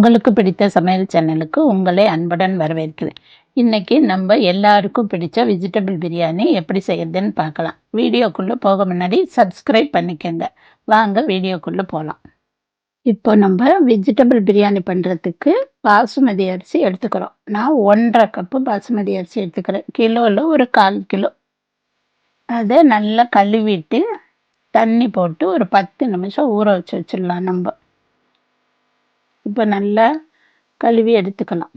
உங்களுக்கு பிடித்த சமையல் சேனலுக்கு உங்களை அன்புடன் வரவேற்கிறேன். இன்னைக்கு நம்ம எல்லாருக்கும் பிடிச்ச வெஜிடபிள் பிரியாணி எப்படி செய்யறதுன்னு பார்க்கலாம். வீடியோக்குள்ள போக முன்னாடி சப்ஸ்கிரைப் பண்ணிக்கோங்க. வாங்க வீடியோக்குள்ள போகலாம். இப்போ நம்ம வெஜிடபிள் பிரியாணி பண்ணுறதுக்கு பாசுமதி அரிசி எடுத்துக்கிறோம். நான் 1.5 கப்பு பாசுமதி அரிசி எடுத்துக்கிறேன். கிலோவில் ஒரு 1/4 கிலோ. அதை நல்லா கழுவிட்டு தண்ணி போட்டு ஒரு 10 நிமிஷம் ஊற வச்சிடலாம் நம்ம. இப்போ நல்லா கழுவி எடுத்துக்கலாம்.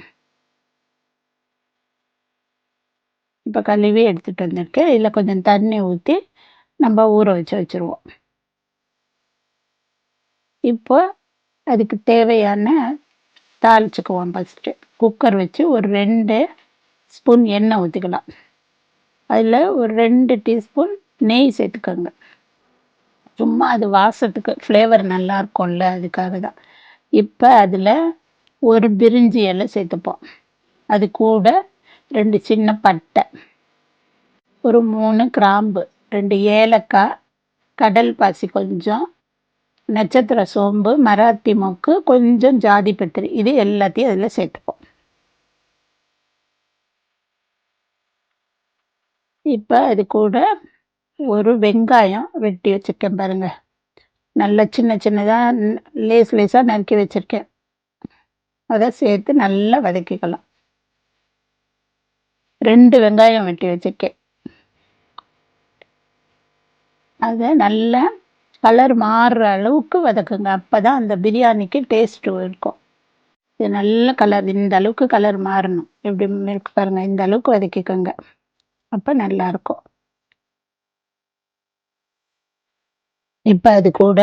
இப்போ கழுவி எடுத்துட்டு வந்திருக்கேன். இதில் கொஞ்சம் தண்ணி ஊற்றி நம்ம ஊற வச்சுருவோம். இப்போ அதுக்கு தேவையான தாளிச்சுக்குவோம். ஃபஸ்ட்டு குக்கர் வச்சு ஒரு 2 ஸ்பூன் எண்ணெய் ஊற்றிக்கலாம். அதில் ஒரு 2 டீஸ்பூன் நெய் சேர்த்துக்கோங்க. சும்மா அது வாசத்துக்கு ஃப்ளேவர் நல்லா இருக்கும்ல, அதுக்காக தான். இப்போ அதில் ஒரு பிரிஞ்சி இலை சேர்த்துப்போம். அது கூட 2 சின்ன பட்டை, ஒரு 3 கிராம்பு, 2 ஏலக்காய், கடல் பாசி கொஞ்சம், நட்சத்திர சோம்பு, மராத்தி மொக்கு, கொஞ்சம் ஜாதி பத்திரி, இது எல்லாத்தையும் அதில் சேர்த்துப்போம். இப்போ அது கூட ஒரு வெங்காயம் வெட்டி வச்சுருக்கேன் பாருங்க. நல்லா சின்ன சின்னதாக லேசாக நறுக்கி வச்சுருக்கேன். அதை சேர்த்து நல்லா வதக்கிக்கலாம். 2 வெங்காயம் வெட்டி வச்சுருக்கேன். அதை நல்லா கலர் மாறுற அளவுக்கு வதக்குங்க. அப்போ தான் அந்த பிரியாணிக்கு டேஸ்ட்டு இருக்கும். இது நல்ல கலர், இந்த அளவுக்கு கலர் மாறணும். எப்படி இருக்கு பாருங்க, இந்த அளவுக்கு வதக்கிக்கோங்க. அப்போ நல்லாயிருக்கும். இப்போ அது கூட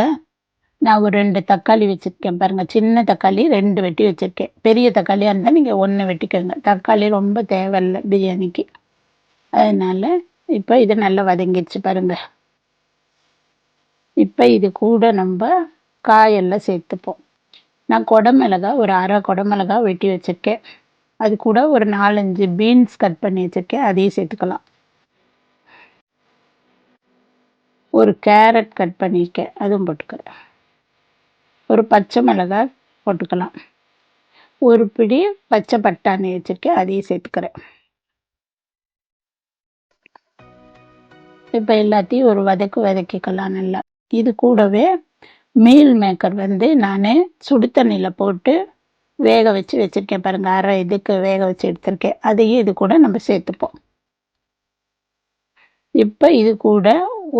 நான் ஒரு 2 தக்காளி வச்சுருக்கேன் பாருங்க. சின்ன தக்காளி 2 வெட்டி வச்சுருக்கேன். பெரிய தக்காளியாக இருந்தால் நீங்கள் 1 வெட்டிக்கோங்க. தக்காளி ரொம்ப தேவையில்லை பிரியாணிக்கு. அதனால் இப்போ இது நல்லா வதங்கிடுச்சு பாருங்க. இப்போ இது கூட நம்ம காயெல்லாம் சேர்த்துப்போம். நான் குடமிளகா ஒரு 1/2 குடமிளகா வெட்டி வச்சுருக்கேன். அது கூட ஒரு 4-5 பீன்ஸ் கட் பண்ணி வச்சுருக்கேன். அதையும் சேர்த்துக்கலாம். ஒரு கேரட் கட் பண்ணியிருக்கேன், அதுவும் போட்டுக்கிறேன். ஒரு பச்சை மிளகாய் போட்டுக்கலாம். ஒரு பிடி பச்சை பட்டாணி வச்சுருக்கேன், அதையும் சேர்த்துக்கிறேன். இப்போ எல்லாத்தையும் ஒரு வதக்கிக்கலாம் நல்லா. இது கூடவே மீல் மேக்கர் நான் சுடு தண்ணியில் போட்டு வேக வச்சு வச்சுருக்கேன் பாருங்க. 1/2 இதுக்கு வேக வச்சு எடுத்திருக்கேன். அதையும் இது கூட நம்ம சேர்த்துப்போம். இப்போ இது கூட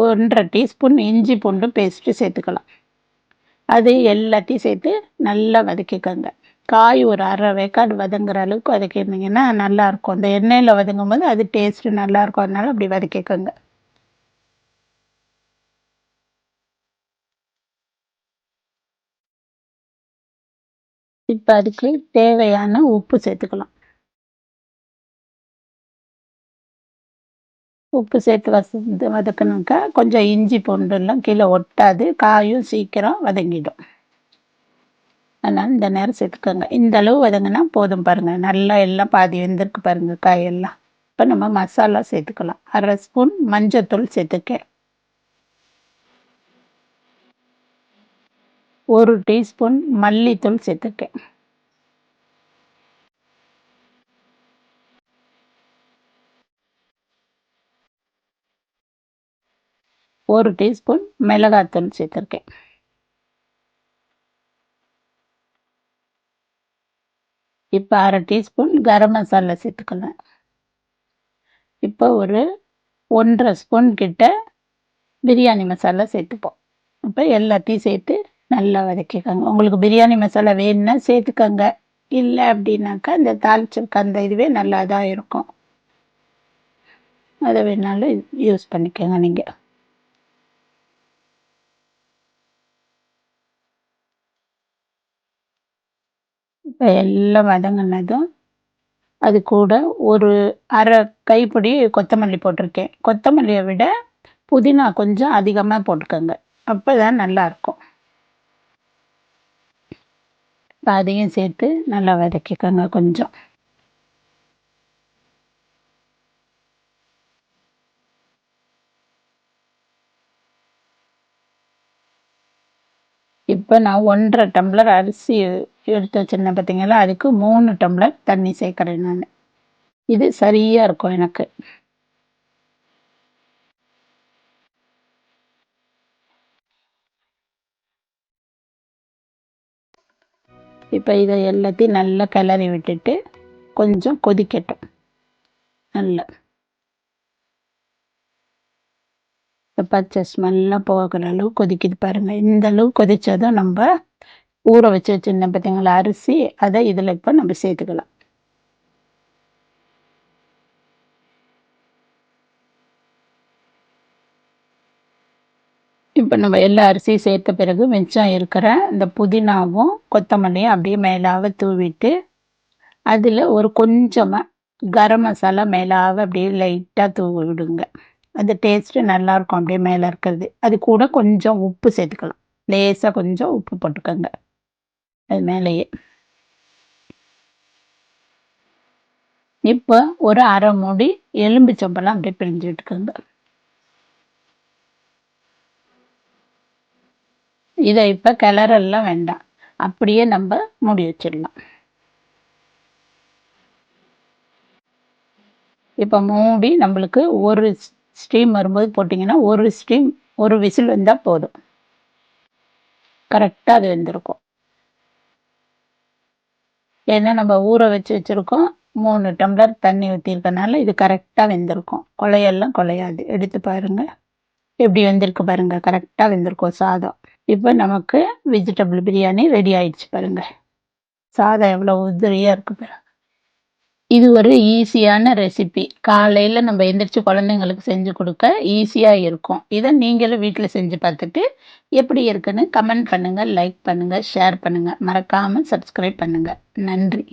1.5 டீஸ்பூன் இஞ்சி பூண்டு பேஸ்ட்டு சேர்த்துக்கலாம். அது எல்லாத்தையும் சேர்த்து நல்லா வதக்கிக்கோங்க. காய் ஒரு 1/2 வேக்காடு வதங்குற அளவுக்கு வதக்கிருந்தீங்கன்னா நல்லாயிருக்கும். அந்த எண்ணெயில் வதங்கும் போது அது டேஸ்ட்டு நல்லாயிருக்கும். அதனால அப்படி வதக்கிக்கோங்க. இப்போ அதுக்கு தேவையான உப்பு சேர்த்துக்கலாம். உப்பு சேர்த்து வதக்கணுக்கா கொஞ்சம் இஞ்சி பூண்டுலாம் கீழே ஒட்டாது. காயும் சீக்கிரம் வதங்கிடும். அதனால் இந்த நேரம் சேர்த்துக்கோங்க. இந்த அளவு வதங்கினா போதும் பாருங்கள். நல்லா எல்லாம் பாதி வெந்திருக்கு பாருங்கள் காயெல்லாம். இப்போ நம்ம மசாலா சேர்த்துக்கலாம். 1/2 ஸ்பூன் மஞ்சத்தூள் சேர்த்துக்கேன். 1 டீஸ்பூன் மல்லித்தூள் சேர்த்துக்கேன். 1 டீஸ்பூன் மிளகாத்தூள் சேர்த்துருக்கேன். இப்போ 1/2 டீஸ்பூன் கரம் மசாலா சேர்த்துக்கலாம். இப்போ ஒரு 1.5 ஸ்பூன் கிட்ட பிரியாணி மசாலா சேர்த்துப்போம். இப்போ எல்லாத்தையும் சேர்த்து நல்லா வதக்கிக்கோங்க. உங்களுக்கு பிரியாணி மசாலா வேணும்னா சேர்த்துக்கோங்க. இல்லை அப்படின்னாக்கா இந்த தாளிச்சிருக்க அந்த இதுவே நல்லா தான் இருக்கும். அதை வேணாலும் யூஸ் பண்ணிக்கோங்க நீங்கள். இப்போ எல்லாம் வதங்கினதும் அது கூட ஒரு 1/2 கைப்பிடி கொத்தமல்லி போட்டிருக்கேன். கொத்தமல்லியை விட புதினா கொஞ்சம் அதிகமாக போட்டுக்கோங்க. அப்போ தான் நல்லாயிருக்கும். இப்போ அதையும் சேர்த்து நல்லா வதக்கிக்கோங்க கொஞ்சம். இப்போ நான் 1.5 டம்ளர் அரிசி எடுத்து வச்சிருந்தேன் பார்த்தீங்களா, அதுக்கு 3 டம்ளர் தண்ணி சேர்க்குறேன் நான். இது சரியா இருக்கும் எனக்கு. இப்போ இதை எல்லாத்தையும் நல்லா கிளறி விட்டுட்டு கொஞ்சம் கொதிக்கட்டும். நல்லா இந்த பச்சை ஸ்மெல்லாம் போகிற அளவு கொதிக்குது பாருங்கள். இந்த அளவு கொதிச்சதும் நம்ம ஊற வச்சு வச்சுருந்தேன் பார்த்தீங்களா அரிசி, அதை இதில் இப்போ நம்ம சேர்த்துக்கலாம். இப்போ நம்ம எல்லா அரிசியும் சேர்த்த பிறகு மிச்சம் இருக்கிற இந்த புதினாவும் கொத்தமல்லியும் அப்படியே மேலாக தூவிட்டு அதில் ஒரு கொஞ்சமாக கரம் மசாலா மேலாக அப்படியே லைட்டாக தூவி விடுங்க. அந்த டேஸ்ட்டு நல்லாயிருக்கும் அப்படியே மேலே இருக்கிறது. அது கூட கொஞ்சம் உப்பு சேர்த்துக்கலாம். லேசாக கொஞ்சம் உப்பு போட்டுக்கோங்க அது மேலேயே. இப்போ ஒரு அரை மூடி எலும்பிச்சம்பழம் அப்படியே பிழிஞ்சு விட்டுக்கோங்க. இதை இப்போ கிளறெல்லாம் வேண்டாம், அப்படியே நம்ம மூடி வச்சிடலாம். இப்போ மூடி நம்மளுக்கு ஒரு ஸ்டீம் வரும்போது போட்டிங்கன்னா ஒரு ஸ்டீம் ஒரு விசில் வந்தால் போதும். கரெக்டாக அது வெந்திருக்கும். ஏன்னா நம்ம ஊற வச்சு வச்சுருக்கோம், 3 டம்ளர் தண்ணி ஊற்றிருக்கனால இது கரெக்டாக வெந்திருக்கும். குழையெல்லாம் குழையாது. எடுத்து பாருங்கள் எப்படி வெந்திருக்கு பாருங்கள். கரெக்டாக வெந்திருக்கும் சாதம். இப்போ நமக்கு வெஜிடபிள் பிரியாணி ரெடி ஆயிடுச்சு பாருங்கள். சாதம் எவ்வளோ உதிரியாக இருக்கு பாருங்க. இது ஒரு ஈஸியான ரெசிபி. காலையில் நம்ம எந்திரிச்சு குழந்தைங்களுக்கு செஞ்சு கொடுக்க ஈஸியாக இருக்கும். இதை நீங்களும் வீட்டில் செஞ்சு பார்த்துட்டு எப்படி இருக்குன்னு கமெண்ட் பண்ணுங்கள், லைக் பண்ணுங்கள், ஷேர் பண்ணுங்கள். மறக்காமல் சப்ஸ்கிரைப் பண்ணுங்கள். நன்றி.